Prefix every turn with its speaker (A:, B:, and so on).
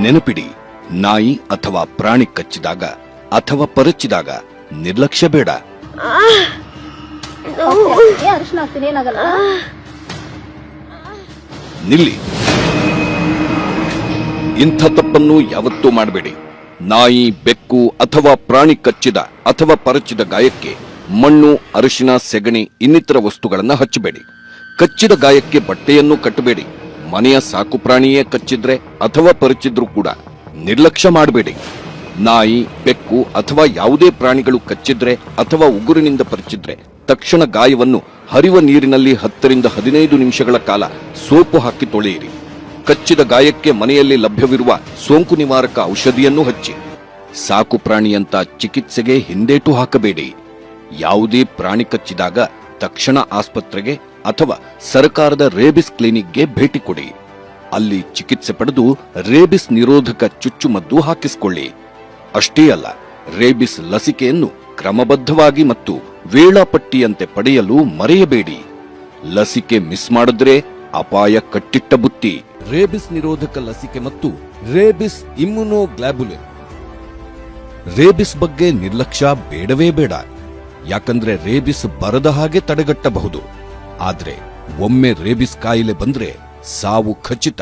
A: ನೆನಪಿಡಿ, ನಾಯಿ ಅಥವಾ ಪ್ರಾಣಿ ಕಚ್ಚಿದಾಗ ಅಥವಾ ಪರಚಿದಾಗ ನಿರ್ಲಕ್ಷ್ಯ ಬೇಡ. ನಿಲ್ಲಿ. ಇಂಥ ತಪ್ಪನ್ನು ಯಾವತ್ತೂ ಮಾಡಬೇಡಿ. ನಾಯಿ, ಬೆಕ್ಕು ಅಥವಾ ಪ್ರಾಣಿ ಕಚ್ಚಿದ ಅಥವಾ ಪರಚಿದ ಗಾಯಕ್ಕೆ ಮಣ್ಣು, ಅರಿಶಿನ, ಸೆಗಣಿ ಇನ್ನಿತರ ವಸ್ತುಗಳನ್ನು ಹಚ್ಚಬೇಡಿ. ಕಚ್ಚಿದ ಗಾಯಕ್ಕೆ ಬಟ್ಟೆಯನ್ನು ಕಟ್ಟಬೇಡಿ. ಮನೆಯ ಸಾಕು ಪ್ರಾಣಿಯೇ ಕಚ್ಚಿದ್ರೆ ಅಥವಾ ಪರಚಿದ್ರೂ ಕೂಡ ನಿರ್ಲಕ್ಷ್ಯ ಮಾಡಬೇಡಿ. ನಾಯಿ, ಬೆಕ್ಕು ಅಥವಾ ಯಾವುದೇ ಪ್ರಾಣಿಗಳು ಕಚ್ಚಿದ್ರೆ ಅಥವಾ ಉಗುರಿನಿಂದ ಪರಚಿದ್ರೆ ತಕ್ಷಣ ಗಾಯವನ್ನು ಹರಿವ ನೀರಿನಲ್ಲಿ 10 ರಿಂದ 15 ನಿಮಿಷಗಳ ಕಾಲ ಸೋಪು ಹಾಕಿ ತೊಳೆಯಿರಿ. ಕಚ್ಚಿದ ಗಾಯಕ್ಕೆ ಮನೆಯಲ್ಲಿ ಲಭ್ಯವಿರುವ ಸೋಂಕು ನಿವಾರಕ ಔಷಧಿಯನ್ನು ಹಚ್ಚಿ. ಸಾಕು ಪ್ರಾಣಿಯಂತ ಚಿಕಿತ್ಸೆಗೆ ಹಿಂದೇಟು ಹಾಕಬೇಡಿ. ಯಾವುದೇ ಪ್ರಾಣಿ ಕಚ್ಚಿದಾಗ ತಕ್ಷಣ ಆಸ್ಪತ್ರೆಗೆ ಅಥವಾ ಸರ್ಕಾರದ ರೇಬಿಸ್ ಕ್ಲಿನಿಕ್ಗೆ ಭೇಟಿ ಕೊಡಿ. ಅಲ್ಲಿ ಚಿಕಿತ್ಸೆ ಪಡೆದು ರೇಬಿಸ್ ನಿರೋಧಕ ಚುಚ್ಚುಮದ್ದು ಹಾಕಿಸಿಕೊಳ್ಳಿ. ಅಷ್ಟೇ ಅಲ್ಲ, ರೇಬಿಸ್ ಲಸಿಕೆಯನ್ನು ಕ್ರಮಬದ್ಧವಾಗಿ ಮತ್ತು ವೇಳಾಪಟ್ಟಿಯಂತೆ ಪಡೆಯಲು ಮರೆಯಬೇಡಿ. ಲಸಿಕೆ ಮಿಸ್ ಮಾಡಿದ್ರೆ ಅಪಾಯ ಕಟ್ಟಿಟ್ಟ ಬುತ್ತಿ. ರೇಬಿಸ್ ನಿರೋಧಕ ಲಸಿಕೆ ಮತ್ತು ರೇಬಿಸ್ ಇಮ್ಯುನೋಗ್ಲಾಬುಲಿನ್. ರೇಬಿಸ್ ಬಗ್ಗೆ ನಿರ್ಲಕ್ಷ್ಯ ಬೇಡವೇ ಬೇಡ. ಯಾಕಂದ್ರೆ ರೇಬಿಸ್ ಬರದ ಹಾಗೆ ತಡೆಗಟ್ಟಬಹುದು. ಆದ್ರೆ ಒಮ್ಮೆ ರೇಬಿಸ್ ಕಾಯಿಲೆ ಬಂದ್ರೆ ಸಾವು ಖಚಿತ.